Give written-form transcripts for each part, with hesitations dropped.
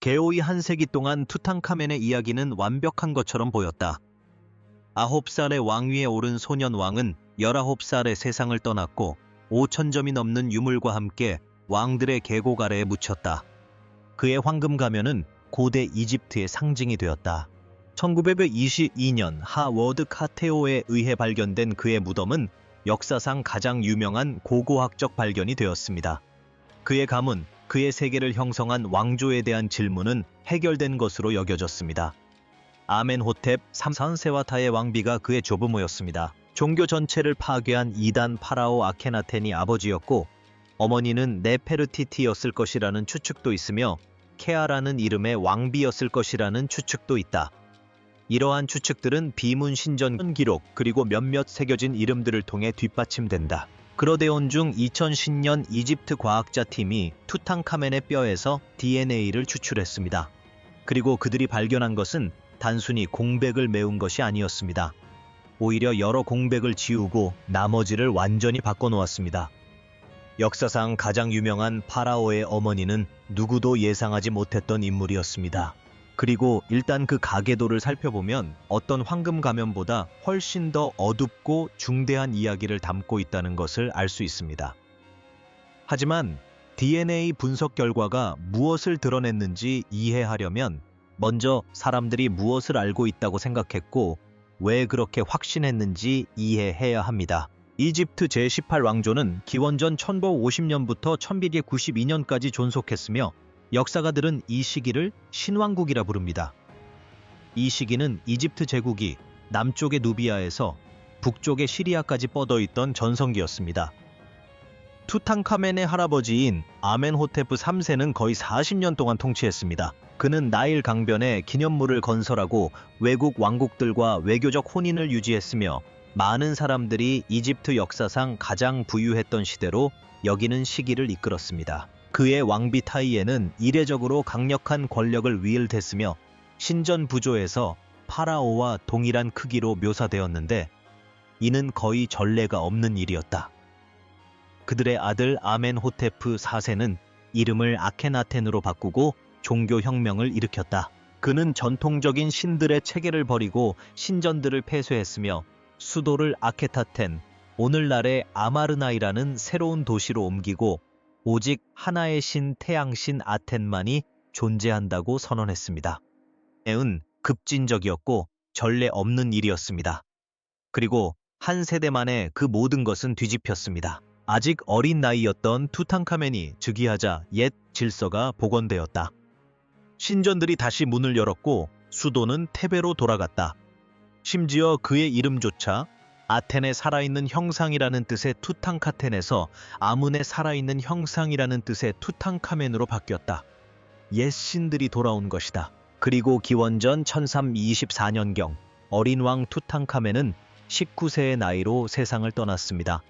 개오이 한 세기 동안 투탕카멘의 이야기는 완벽한 것처럼 보였다. 9살의 왕위에 오른 소년 왕은 19살에 세상을 떠났고 5,000점이 넘는 유물과 함께 왕들의 계곡 아래에 묻혔다. 그의 황금 가면은 고대 이집트의 상징이 되었다. 1922년 하워드 카테오에 의해 발견된 그의 무덤은 역사상 가장 유명한 고고학적 발견이 되었습니다. 그의 가문, 그의 세계를 형성한 왕조에 대한 질문은 해결된 것으로 여겨졌습니다. 아멘호텝 3세와타의 왕비가 그의 조부모였습니다. 종교 전체를 파괴한 2단 파라오 아케나텐이 아버지였고 어머니는 네페르티티였을 것이라는 추측도 있으며 케아라는 이름의 왕비였을 것이라는 추측도 있다. 이러한 추측들은 비문 신전 기록 그리고 몇몇 새겨진 이름들을 통해 뒷받침된다. 그러데온 중 2010년 이집트 과학자 팀이 투탕카멘의 뼈에서 DNA를 추출했습니다. 그리고 그들이 발견한 것은 단순히 공백을 메운 것이 아니었습니다. 오히려 여러 공백을 지우고 나머지를 완전히 바꿔놓았습니다. 역사상 가장 유명한 파라오의 어머니는 누구도 예상하지 못했던 인물이었습니다. 그리고 일단 그 가계도를 살펴보면 어떤 황금 가면보다 훨씬 더 어둡고 중대한 이야기를 담고 있다는 것을 알 수 있습니다. 하지만 DNA 분석 결과가 무엇을 드러냈는지 이해하려면 먼저 사람들이 무엇을 알고 있다고 생각했고 왜 그렇게 확신했는지 이해해야 합니다. 이집트 제18왕조는 기원전 1550년부터 1292년까지 존속했으며 역사가들은 이 시기를 신왕국이라 부릅니다. 이 시기는 이집트 제국이 남쪽의 누비아에서 북쪽의 시리아까지 뻗어있던 전성기였습니다. 투탕카멘의 할아버지인 아멘호테프 3세는 거의 40년 동안 통치했습니다. 그는 나일 강변에 기념물을 건설하고 외국 왕국들과 외교적 혼인을 유지했으며 많은 사람들이 이집트 역사상 가장 부유했던 시대로 여기는 시기를 이끌었습니다. 그의 왕비 타이에는 이례적으로 강력한 권력을 위일했으며 신전 부조에서 파라오와 동일한 크기로 묘사되었는데 이는 거의 전례가 없는 일이었다. 그들의 아들 아멘호테프 4세는 이름을 아케나텐으로 바꾸고 종교혁명을 일으켰다. 그는 전통적인 신들의 체계를 버리고 신전들을 폐쇄했으며 수도를 아케타텐, 오늘날의 아마르나이라는 새로운 도시로 옮기고 오직 하나의 신 태양신 아텐만이 존재한다고 선언했습니다. 은 급진적이었고 전례 없는 일이었습니다. 그리고 한 세대 만에 그 모든 것은 뒤집혔습니다. 아직 어린 나이였던 투탕카멘이 즉위하자 옛 질서가 복원되었다. 신전들이 다시 문을 열었고 수도는 테베로 돌아갔다. 심지어 그의 이름조차 아텐의 살아있는 형상이라는 뜻의 투탕카텐에서 아문의 살아있는 형상이라는 뜻의 투탕카멘으로 바뀌었다. 옛 신들이 돌아온 것이다. 그리고 기원전 1324년경 어린 왕 투탕카멘은 19세의 나이로 세상을 떠났습니다.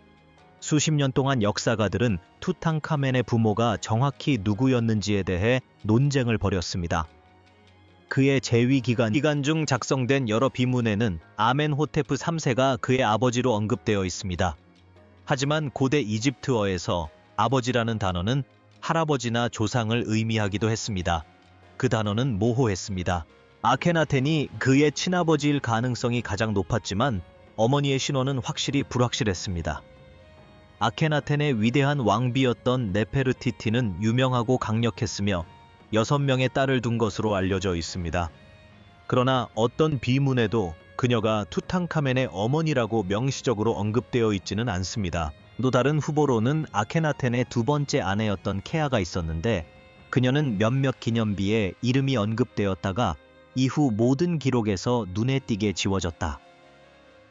수십 년 동안 역사가들은 투탕카멘의 부모가 정확히 누구였는지에 대해 논쟁을 벌였습니다. 그의 재위 기간 중 작성된 여러 비문에는 아멘호테프 3세가 그의 아버지로 언급되어 있습니다. 하지만 고대 이집트어에서 아버지라는 단어는 할아버지나 조상을 의미하기도 했습니다. 그 단어는 모호했습니다. 아케나텐이 그의 친아버지일 가능성이 가장 높았지만 어머니의 신원은 확실히 불확실했습니다. 아케나텐의 위대한 왕비였던 네페르티티는 유명하고 강력했으며 6명의 딸을 둔 것으로 알려져 있습니다. 그러나 어떤 비문에도 그녀가 투탕카멘의 어머니라고 명시적으로 언급되어 있지는 않습니다. 또 다른 후보로는 아케나텐의 두 번째 아내였던 케아가 있었는데 그녀는 몇몇 기념비에 이름이 언급되었다가 이후 모든 기록에서 눈에 띄게 지워졌다.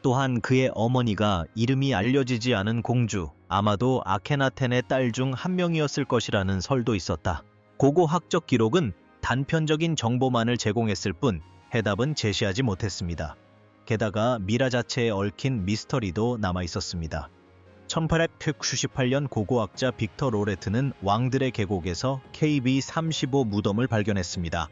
또한 그의 어머니가 이름이 알려지지 않은 공주, 아마도 아케나텐의 딸 중 한 명이었을 것이라는 설도 있었다. 고고학적 기록은 단편적인 정보만을 제공했을 뿐 해답은 제시하지 못했습니다. 게다가 미라 자체에 얽힌 미스터리도 남아있었습니다. 1898년 고고학자 빅터 로레트는 왕들의 계곡에서 KB35 무덤을 발견했습니다.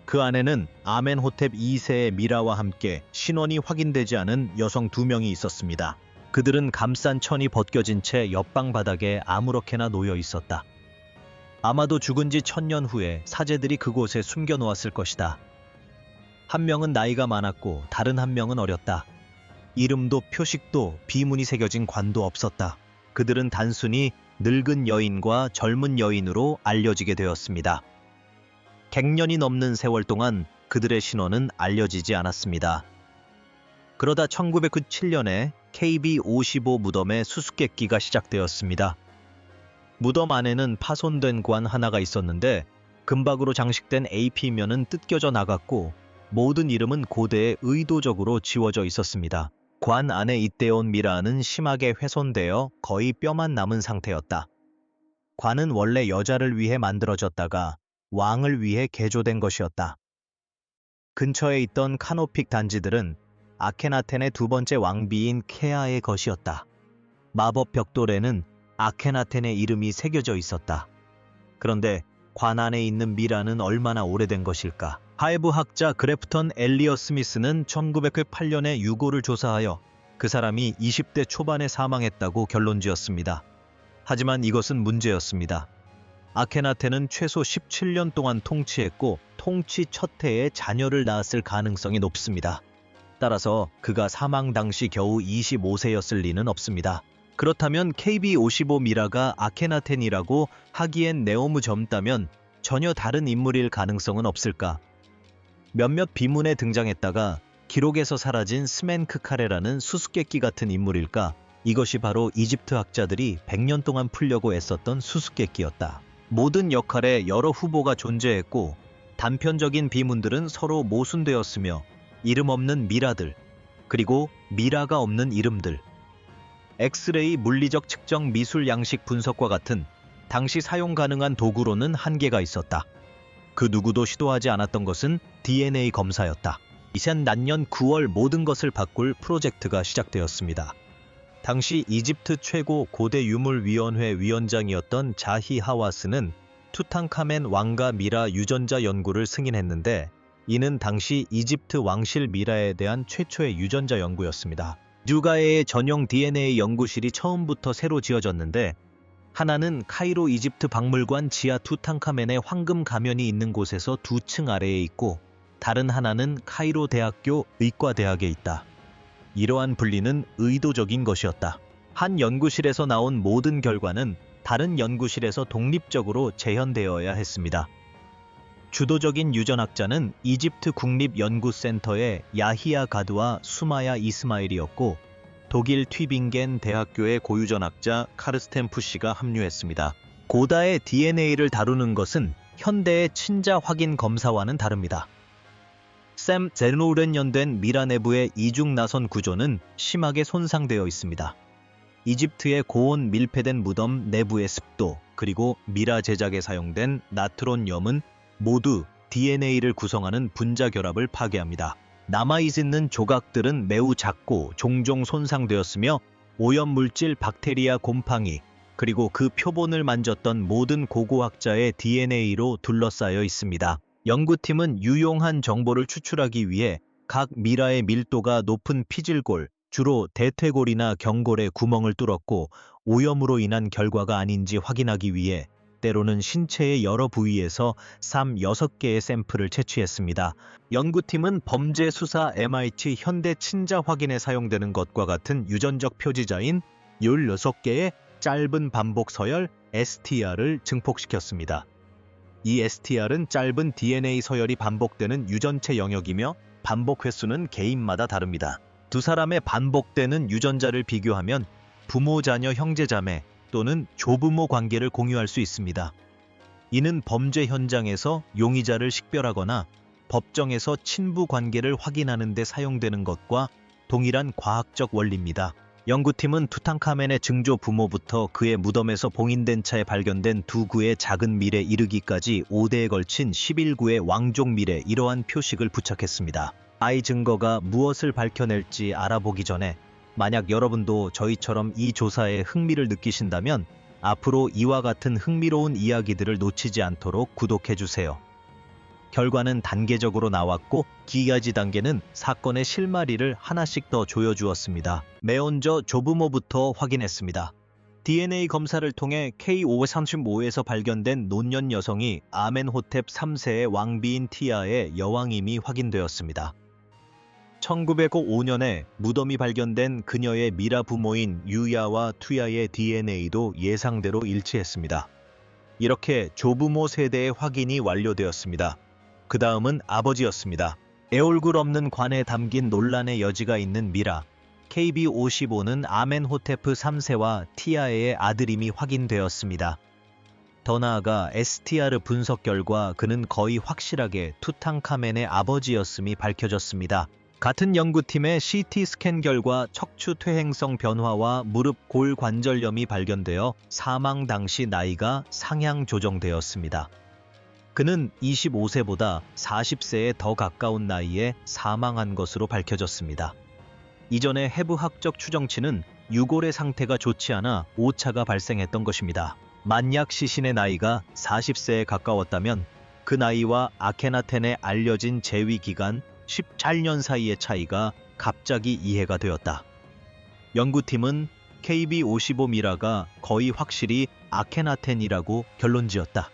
그 안에는 아멘호텝 2세의 미라와 함께 신원이 확인되지 않은 여성 2명이 있었습니다. 그들은 감싼 천이 벗겨진 채 옆방 바닥에 아무렇게나 놓여 있었다. 아마도 죽은 지 1000년 후에 사제들이 그곳에 숨겨놓았을 것이다. 한 명은 나이가 많았고 다른 한 명은 어렸다. 이름도 표식도 비문이 새겨진 관도 없었다. 그들은 단순히 늙은 여인과 젊은 여인으로 알려지게 되었습니다. 객년이 넘는 세월 동안 그들의 신원은 알려지지 않았습니다. 그러다 1997년에 KB55 무덤의 수수께끼가 시작되었습니다. 무덤 안에는 파손된 관 하나가 있었는데 금박으로 장식된 AP면은 뜯겨져 나갔고 모든 이름은 고대에 의도적으로 지워져 있었습니다. 관 안에 잇대온 미라는 심하게 훼손되어 거의 뼈만 남은 상태였다. 관은 원래 여자를 위해 만들어졌다가 왕을 위해 개조된 것이었다. 근처에 있던 카노픽 단지들은 아케나텐의 두 번째 왕비인 케아의 것이었다. 마법 벽돌에는 아케나텐의 이름이 새겨져 있었다. 그런데 관 안에 있는 미라는 얼마나 오래된 것일까? 하이브 학자 그래프턴 엘리어 스미스는 1908년에 유고를 조사하여 그 사람이 20대 초반에 사망했다고 결론지었습니다. 하지만 이것은 문제였습니다. 아케나텐은 최소 17년 동안 통치했고 통치 첫 해에 자녀를 낳았을 가능성이 높습니다. 따라서 그가 사망 당시 겨우 25세였을 리는 없습니다. 그렇다면 KB55 미라가 아케나텐이라고 하기엔 네오무 젊다면 전혀 다른 인물일 가능성은 없을까? 몇몇 비문에 등장했다가 기록에서 사라진 스멘크카레라는 수수께끼 같은 인물일까? 이것이 바로 이집트 학자들이 100년 동안 풀려고 애썼던 수수께끼였다. 모든 역할에 여러 후보가 존재했고 단편적인 비문들은 서로 모순되었으며 이름 없는 미라들, 그리고 미라가 없는 이름들. 엑스레이 물리적 측정 미술 양식 분석과 같은 당시 사용 가능한 도구로는 한계가 있었다. 그 누구도 시도하지 않았던 것은 DNA 검사였다. 2000년 9월 모든 것을 바꿀 프로젝트가 시작되었습니다. 당시 이집트 최고 고대 유물위원회 위원장이었던 자히 하와스는 투탕카멘 왕과 미라 유전자 연구를 승인했는데 이는 당시 이집트 왕실 미라에 대한 최초의 유전자 연구였습니다. 뉴가에의 전용 DNA 연구실이 처음부터 새로 지어졌는데 하나는 카이로 이집트 박물관 지하 투탕카멘의 황금 가면이 있는 곳에서 2층 아래에 있고 다른 하나는 카이로 대학교 의과대학에 있다. 이러한 분리는 의도적인 것이었다. 한 연구실에서 나온 모든 결과는 다른 연구실에서 독립적으로 재현되어야 했습니다. 주도적인 유전학자는 이집트 국립연구센터의 야히야 가드와 수마야 이스마일이었고 독일 튀빙겐 대학교의 고유전학자 카르스텐 푸시가 합류했습니다. 고다의 DNA를 다루는 것은 현대의 친자 확인 검사와는 다릅니다. 샘 제노렌 연된 미라 내부의 이중 나선 구조는 심하게 손상되어 있습니다. 이집트의 고온 밀폐된 무덤 내부의 습도 그리고 미라 제작에 사용된 나트론염은 모두 DNA를 구성하는 분자 결합을 파괴합니다. 남아있는 조각들은 매우 작고 종종 손상되었으며 오염물질 박테리아 곰팡이 그리고 그 표본을 만졌던 모든 고고학자의 DNA로 둘러싸여 있습니다. 연구팀은 유용한 정보를 추출하기 위해 각 미라의 밀도가 높은 피질골, 주로 대퇴골이나 경골에 구멍을 뚫었고 오염으로 인한 결과가 아닌지 확인하기 위해 때로는 신체의 여러 부위에서 6개의 샘플을 채취했습니다. 연구팀은 범죄 수사 MIT 현대 친자 확인에 사용되는 것과 같은 유전적 표지자인 16개의 짧은 반복 서열 STR을 증폭시켰습니다. 이 STR은 짧은 DNA 서열이 반복되는 유전체 영역이며 반복 횟수는 개인마다 다릅니다. 두 사람의 반복되는 유전자를 비교하면 부모, 자녀, 형제, 자매 또는 조부모 관계를 공유할 수 있습니다. 이는 범죄 현장에서 용의자를 식별하거나 법정에서 친부 관계를 확인하는 데 사용되는 것과 동일한 과학적 원리입니다. 연구팀은 투탕카멘의 증조 부모부터 그의 무덤에서 봉인된 차에 발견된 두 구의 작은 밀에 이르기까지 5대에 걸친 11구의 왕족 밀에 이러한 표식을 부착했습니다. 아이 증거가 무엇을 밝혀낼지 알아보기 전에 만약 여러분도 저희처럼 이 조사에 흥미를 느끼신다면 앞으로 이와 같은 흥미로운 이야기들을 놓치지 않도록 구독해주세요. 결과는 단계적으로 나왔고 기이아지 단계는 사건의 실마리를 하나씩 더 조여주었습니다. 먼저 조부모부터 확인했습니다. DNA 검사를 통해 K535에서 발견된 노년 여성이 아멘호텝 3세의 왕비인 티아의 여왕임이 확인되었습니다. 1905년에 무덤이 발견된 그녀의 미라 부모인 유야와 투야의 DNA도 예상대로 일치했습니다. 이렇게 조부모 세대의 확인이 완료되었습니다. 그 다음은 아버지였습니다. 애올굴 없는 관에 담긴 논란의 여지가 있는 미라. KB55는 아멘호테프 3세와 티아의 아들임이 확인되었습니다. 더 나아가 STR 분석 결과 그는 거의 확실하게 투탕카멘의 아버지였음이 밝혀졌습니다. 같은 연구팀의 CT 스캔 결과 척추 퇴행성 변화와 무릎 골관절염이 발견되어 사망 당시 나이가 상향 조정되었습니다. 그는 25세보다 40세에 더 가까운 나이에 사망한 것으로 밝혀졌습니다. 이전의 해부학적 추정치는 유골의 상태가 좋지 않아 오차가 발생했던 것입니다. 만약 시신의 나이가 40세에 가까웠다면 그 나이와 아케나텐의 알려진 재위 기간 18년 사이의 차이가 갑자기 이해가 되었다. 연구팀은 KB55 미라가 거의 확실히 아케나텐이라고 결론지었다.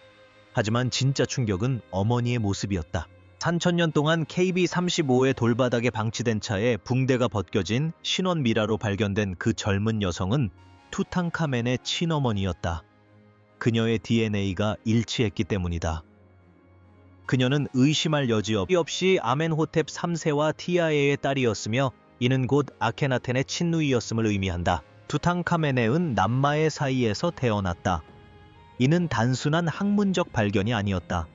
하지만 진짜 충격은 어머니의 모습이었다. 3000년 동안 KB35의 돌바닥에 방치된 차에 붕대가 벗겨진 신원 미라로 발견된 그 젊은 여성은 투탕카멘의 친어머니였다. 그녀의 DNA가 일치했기 때문이다. 그녀는 의심할 여지 없이 아멘호텝 3세와 티아에의 딸이었으며 이는 곧 아케나텐의 친누이였음을 의미한다. 투탕카멘은 남마의 사이에서 태어났다. 이는 단순한 학문적 발견이 아니었다.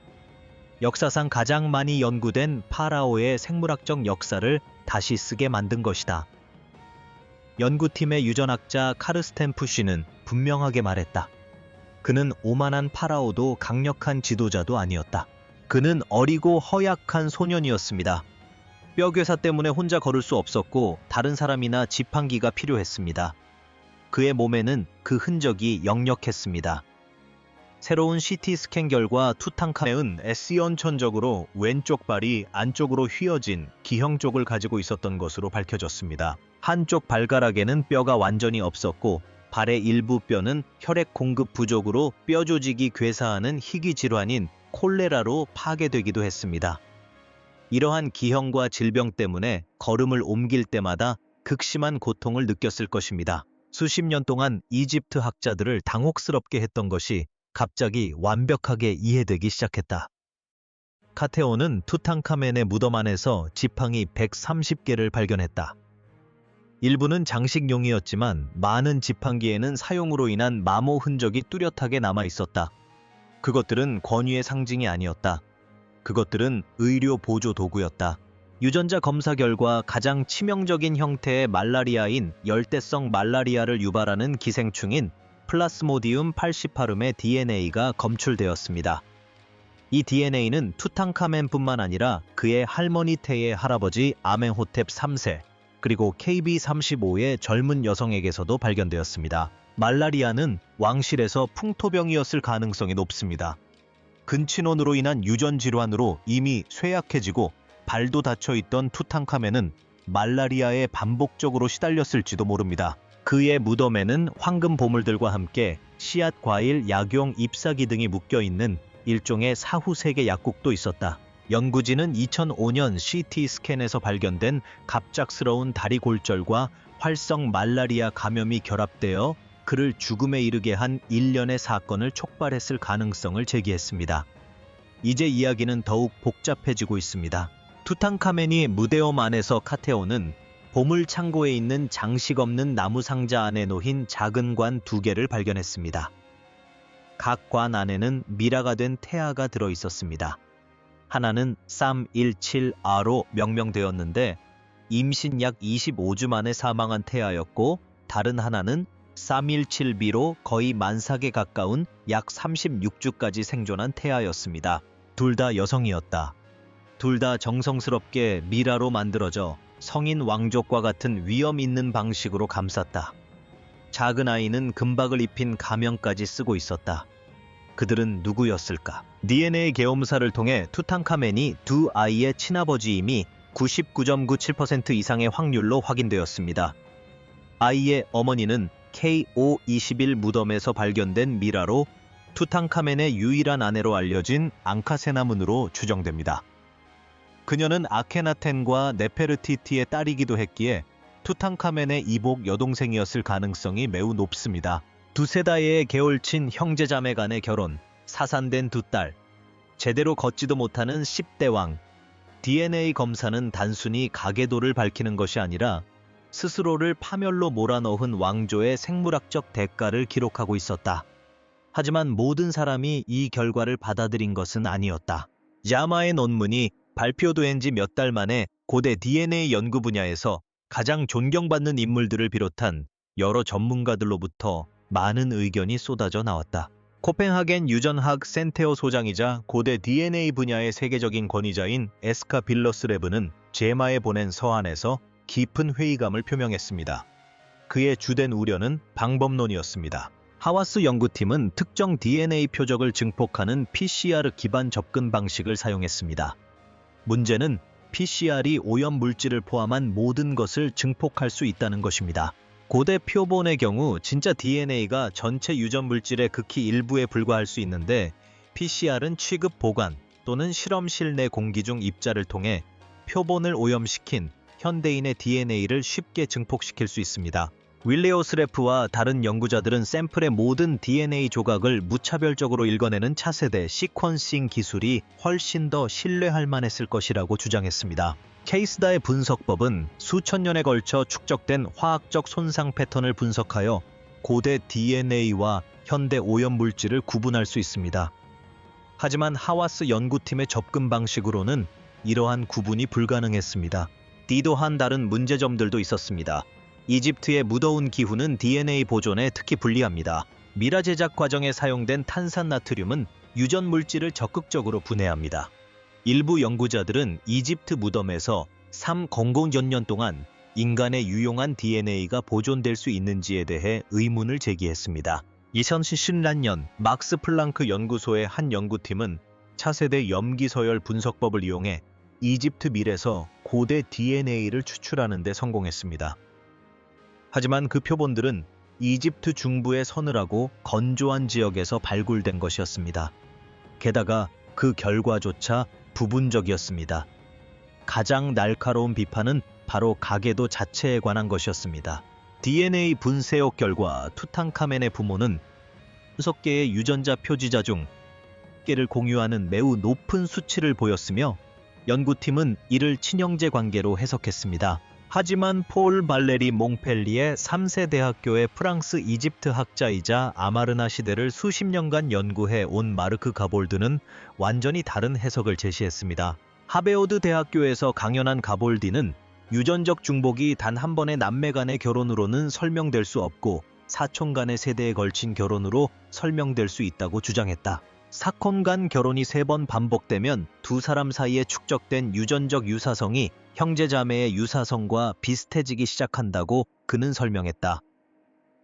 역사상 가장 많이 연구된 파라오의 생물학적 역사를 다시 쓰게 만든 것이다. 연구팀의 유전학자 카르스텐 푸쉬는 분명하게 말했다. 그는 오만한 파라오도 강력한 지도자도 아니었다. 그는 어리고 허약한 소년이었습니다. 뼈괴사 때문에 혼자 걸을 수 없었고 다른 사람이나 지팡이가 필요했습니다. 그의 몸에는 그 흔적이 역력했습니다. 새로운 CT 스캔 결과 투탕카멘은 S연천적으로 왼쪽 발이 안쪽으로 휘어진 기형 쪽을 가지고 있었던 것으로 밝혀졌습니다. 한쪽 발가락에는 뼈가 완전히 없었고 발의 일부 뼈는 혈액 공급 부족으로 뼈 조직이 괴사하는 희귀 질환인 콜레라로 파괴되기도 했습니다. 이러한 기형과 질병 때문에 걸음을 옮길 때마다 극심한 고통을 느꼈을 것입니다. 수십 년 동안 이집트 학자들을 당혹스럽게 했던 것이 갑자기 완벽하게 이해되기 시작했다. 카테온은 투탕카멘의 무덤 안에서 지팡이 130개를 발견했다. 일부는 장식용이었지만 많은 지팡이에는 사용으로 인한 마모 흔적이 뚜렷하게 남아 있었다. 그것들은 권위의 상징이 아니었다. 그것들은 의료 보조 도구였다. 유전자 검사 결과 가장 치명적인 형태의 말라리아인 열대성 말라리아를 유발하는 기생충인 플라스모디움 팔시파름의 DNA가 검출되었습니다. 이 DNA는 투탕카멘뿐만 아니라 그의 할머니 태의 할아버지 아멘호텝 3세 그리고 KB35의 젊은 여성에게서도 발견되었습니다. 말라리아는 왕실에서 풍토병이었을 가능성이 높습니다. 근친혼으로 인한 유전 질환으로 이미 쇠약해지고 발도 닫혀있던 투탕카멘은 말라리아에 반복적으로 시달렸을지도 모릅니다. 그의 무덤에는 황금 보물들과 함께 씨앗 과일, 약용, 잎사귀 등이 묶여있는 일종의 사후세계 약국도 있었다. 연구진은 2005년 CT 스캔에서 발견된 갑작스러운 다리 골절과 활성 말라리아 감염이 결합되어 그를 죽음에 이르게 한 일련의 사건을 촉발했을 가능성을 제기했습니다. 이제 이야기는 더욱 복잡해지고 있습니다. 투탕카멘이 무대엄 안에서 카테온은 보물 창고에 있는 장식 없는 나무 상자 안에 놓인 작은 관 2개를 발견했습니다. 각 관 안에는 미라가 된 태아가 들어 있었습니다. 하나는 쌈17R로 명명되었는데 임신 약 25주 만에 사망한 태아였고 다른 하나는 쌈17B로 거의 만삭에 가까운 약 36주까지 생존한 태아였습니다. 둘 다 여성이었다. 둘 다 정성스럽게 미라로 만들어져 성인 왕족과 같은 위험 있는 방식으로 감쌌다. 작은 아이는 금박을 입힌 가면까지 쓰고 있었다. 그들은 누구였을까? DNA 계엄사를 통해 투탕카멘이 두 아이의 친아버지임이 99.97% 이상의 확률로 확인되었습니다. 아이의 어머니는 K521 무덤에서 발견된 미라로 투탕카멘의 유일한 아내로 알려진 앙카세나문으로 추정됩니다. 그녀는 아케나텐과 네페르티티의 딸이기도 했기에 투탕카멘의 이복 여동생이었을 가능성이 매우 높습니다. 두 세다의 개월친 형제자매 간의 결혼, 사산된 두 딸, 제대로 걷지도 못하는 10대 왕. DNA 검사는 단순히 가계도를 밝히는 것이 아니라 스스로를 파멸로 몰아넣은 왕조의 생물학적 대가를 기록하고 있었다. 하지만 모든 사람이 이 결과를 받아들인 것은 아니었다. 야마의 논문이 발표된 지 몇 달 만에 고대 DNA 연구 분야에서 가장 존경받는 인물들을 비롯한 여러 전문가들로부터 많은 의견이 쏟아져 나왔다. 코펜하겐 유전학 센테어 소장이자 고대 DNA 분야의 세계적인 권위자인 에스카 빌러스레브는 제마에 보낸 서한에서 깊은 회의감을 표명했습니다. 그의 주된 우려는 방법론이었습니다. 하와스 연구팀은 특정 DNA 표적을 증폭하는 PCR 기반 접근 방식을 사용했습니다. 문제는 PCR이 오염 물질을 포함한 모든 것을 증폭할 수 있다는 것입니다. 고대 표본의 경우 진짜 DNA가 전체 유전 물질의 극히 일부에 불과할 수 있는데 PCR은 취급 보관 또는 실험실 내 공기 중 입자를 통해 표본을 오염시킨 현대인의 DNA를 쉽게 증폭시킬 수 있습니다. 윌리오스레프와 다른 연구자들은 샘플의 모든 DNA 조각을 무차별적으로 읽어내는 차세대 시퀀싱 기술이 훨씬 더 신뢰할 만했을 것이라고 주장했습니다. 케이스다의 분석법은 수천 년에 걸쳐 축적된 화학적 손상 패턴을 분석하여 고대 DNA와 현대 오염 물질을 구분할 수 있습니다. 하지만 하와스 연구팀의 접근 방식으로는 이러한 구분이 불가능했습니다. 또한 다른 문제점들도 있었습니다. 이집트의 무더운 기후는 DNA 보존에 특히 불리합니다. 미라 제작 과정에 사용된 탄산나트륨은 유전 물질을 적극적으로 분해합니다. 일부 연구자들은 이집트 무덤에서 300여 년 동안 인간의 유용한 DNA가 보존될 수 있는지에 대해 의문을 제기했습니다. 2011년 막스 플랑크 연구소의 한 연구팀은 차세대 염기서열 분석법을 이용해 이집트 밀에서 고대 DNA를 추출하는 데 성공했습니다. 하지만 그 표본들은 이집트 중부의 서늘하고 건조한 지역에서 발굴된 것이었습니다. 게다가 그 결과조차 부분적이었습니다. 가장 날카로운 비판은 바로 가계도 자체에 관한 것이었습니다. DNA 분쇄역 결과 투탕카멘의 부모는 6개의 유전자 표지자 중 1개를 공유하는 매우 높은 수치를 보였으며 연구팀은 이를 친형제 관계로 해석했습니다. 하지만 폴 발레리 몽펠리의 3세 대학교의 프랑스 이집트 학자이자 아마르나 시대를 수십 년간 연구해 온 마르크 가볼드는 완전히 다른 해석을 제시했습니다. 하베오드 대학교에서 강연한 가볼디는 유전적 중복이 단 한 번의 남매 간의 결혼으로는 설명될 수 없고 사촌 간의 세대에 걸친 결혼으로 설명될 수 있다고 주장했다. 사촌 간 결혼이 3번 반복되면 두 사람 사이에 축적된 유전적 유사성이 형제자매의 유사성과 비슷해지기 시작한다고 그는 설명했다.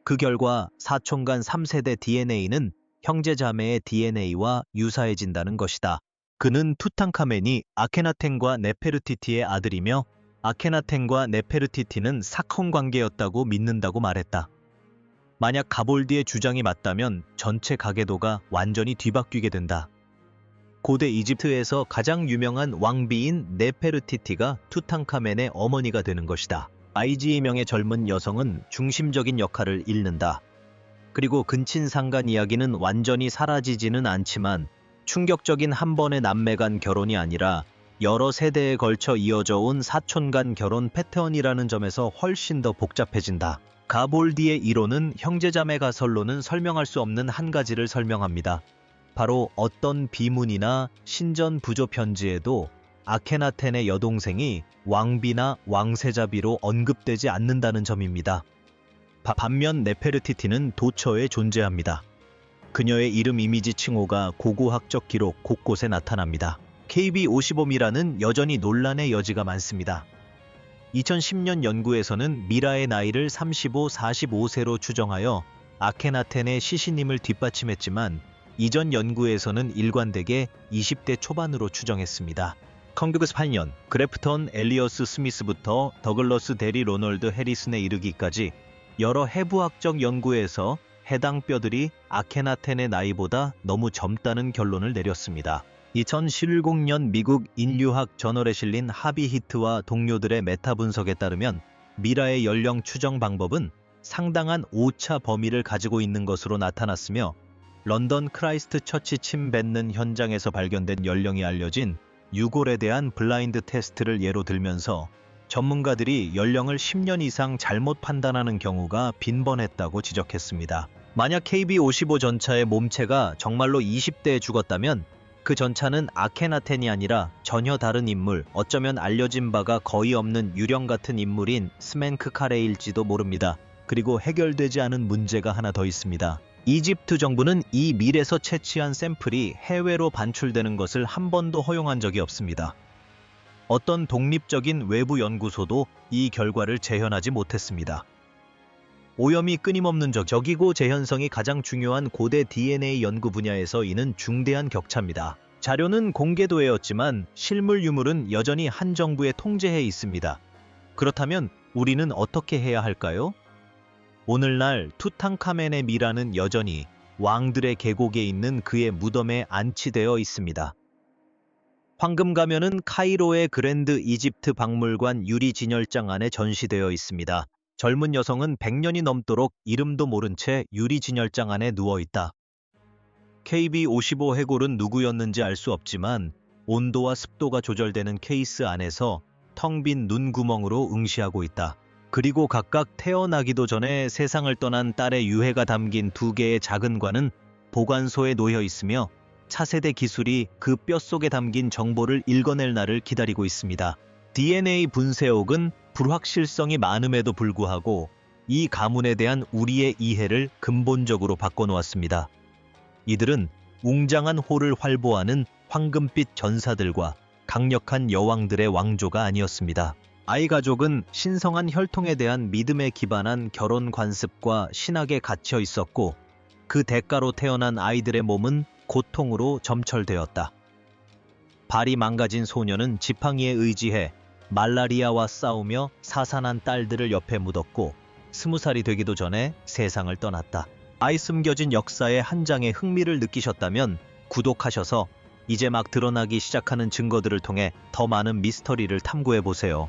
그 결과 사촌 간 3세대 DNA는 형제자매의 DNA와 유사해진다는 것이다. 그는 투탕카멘이 아케나텐과 네페르티티의 아들이며 아케나텐과 네페르티티는 사촌 관계였다고 믿는다고 말했다. 만약 가볼디의 주장이 맞다면 전체 가계도가 완전히 뒤바뀌게 된다. 고대 이집트에서 가장 유명한 왕비인 네페르티티가 투탕카멘의 어머니가 되는 것이다. 아이지명의 젊은 여성은 중심적인 역할을 잃는다. 그리고 근친상간 이야기는 완전히 사라지지는 않지만 충격적인 한 번의 남매 간 결혼이 아니라 여러 세대에 걸쳐 이어져 온 사촌 간 결혼 패턴이라는 점에서 훨씬 더 복잡해진다. 가볼디의 이론은 형제자매 가설로는 설명할 수 없는 한 가지를 설명합니다. 바로 어떤 비문이나 신전 부조 편지에도 아케나텐의 여동생이 왕비나 왕세자비로 언급되지 않는다는 점입니다. 반면 네페르티티는 도처에 존재합니다. 그녀의 이름 이미지 칭호가 고고학적 기록 곳곳에 나타납니다. KB55미라는 여전히 논란의 여지가 많습니다. 2010년 연구에서는 미라의 나이를 35, 45세로 추정하여 아케나텐의 시신임을 뒷받침했지만 이전 연구에서는 일관되게 20대 초반으로 추정했습니다. 1998년 그래프턴 엘리어스 스미스부터 더글러스 대리 로널드 해리슨에 이르기까지 여러 해부학적 연구에서 해당 뼈들이 아케나텐의 나이보다 너무 젊다는 결론을 내렸습니다. 2010년 미국 인류학 저널에 실린 하비 히트와 동료들의 메타 분석에 따르면 미라의 연령 추정 방법은 상당한 오차 범위를 가지고 있는 것으로 나타났으며, 런던 크라이스트 처치 침 뱉는 현장에서 발견된 연령이 알려진 유골에 대한 블라인드 테스트를 예로 들면서 전문가들이 연령을 10년 이상 잘못 판단하는 경우가 빈번했다고 지적했습니다. 만약 KB55 전차의 몸체가 정말로 20대에 죽었다면 그 전차는 아케나텐이 아니라 전혀 다른 인물, 어쩌면 알려진 바가 거의 없는 유령 같은 인물인 스멘크 카레일지도 모릅니다. 그리고 해결되지 않은 문제가 하나 더 있습니다. 이집트 정부는 이 밀에서 채취한 샘플이 해외로 반출되는 것을 한 번도 허용한 적이 없습니다. 어떤 독립적인 외부 연구소도 이 결과를 재현하지 못했습니다. 오염이 끊임없는 적이고 재현성이 가장 중요한 고대 DNA 연구 분야에서 이는 중대한 격차입니다. 자료는 공개되었지만 실물 유물은 여전히 한 정부의 통제에 있습니다. 그렇다면 우리는 어떻게 해야 할까요? 오늘날 투탕카멘의 미라는 여전히 왕들의 계곡에 있는 그의 무덤에 안치되어 있습니다. 황금 가면은 카이로의 그랜드 이집트 박물관 유리 진열장 안에 전시되어 있습니다. 젊은 여성은 100년이 넘도록 이름도 모른 채 유리 진열장 안에 누워있다. KB55 해골은 누구였는지 알 수 없지만 온도와 습도가 조절되는 케이스 안에서 텅 빈 눈구멍으로 응시하고 있다. 그리고 각각 태어나기도 전에 세상을 떠난 딸의 유해가 담긴 2개의 작은 관은 보관소에 놓여 있으며 차세대 기술이 그 뼛속에 담긴 정보를 읽어낼 날을 기다리고 있습니다. DNA 분쇄옥은 불확실성이 많음에도 불구하고 이 가문에 대한 우리의 이해를 근본적으로 바꿔놓았습니다. 이들은 웅장한 홀을 활보하는 황금빛 전사들과 강력한 여왕들의 왕조가 아니었습니다. 아이 가족은 신성한 혈통에 대한 믿음에 기반한 결혼 관습과 신학에 갇혀 있었고, 그 대가로 태어난 아이들의 몸은 고통으로 점철되었다. 발이 망가진 소녀는 지팡이에 의지해 말라리아와 싸우며 사산한 딸들을 옆에 묻었고 20살이 되기도 전에 세상을 떠났다. 아이 숨겨진 역사의 한 장에 흥미를 느끼셨다면 구독하셔서 이제 막 드러나기 시작하는 증거들을 통해 더 많은 미스터리를 탐구해보세요.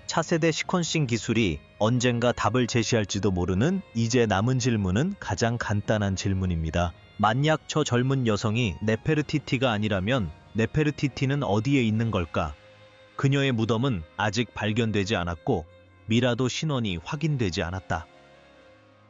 차세대 시퀀싱 기술이 언젠가 답을 제시할지도 모르는 이제 남은 질문은 가장 간단한 질문입니다. 만약 저 젊은 여성이 네페르티티가 아니라면 네페르티티는 어디에 있는 걸까? 그녀의 무덤은 아직 발견되지 않았고 미라도 신원이 확인되지 않았다.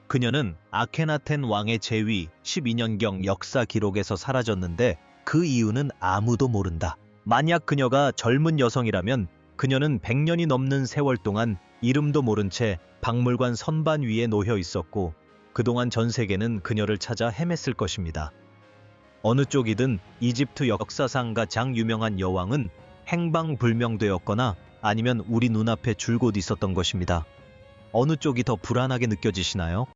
그녀는 아케나텐 왕의 재위 12년경 역사 기록에서 사라졌는데 그 이유는 아무도 모른다. 만약 그녀가 젊은 여성이라면 그녀는 100년이 넘는 세월 동안 이름도 모른 채 박물관 선반 위에 놓여 있었고 그동안 전 세계는 그녀를 찾아 헤맸을 것입니다. 어느 쪽이든 이집트 역사상 가장 유명한 여왕은 행방불명되었거나 아니면 우리 눈앞에 줄곧 있었던 것입니다. 어느 쪽이 더 불안하게 느껴지시나요?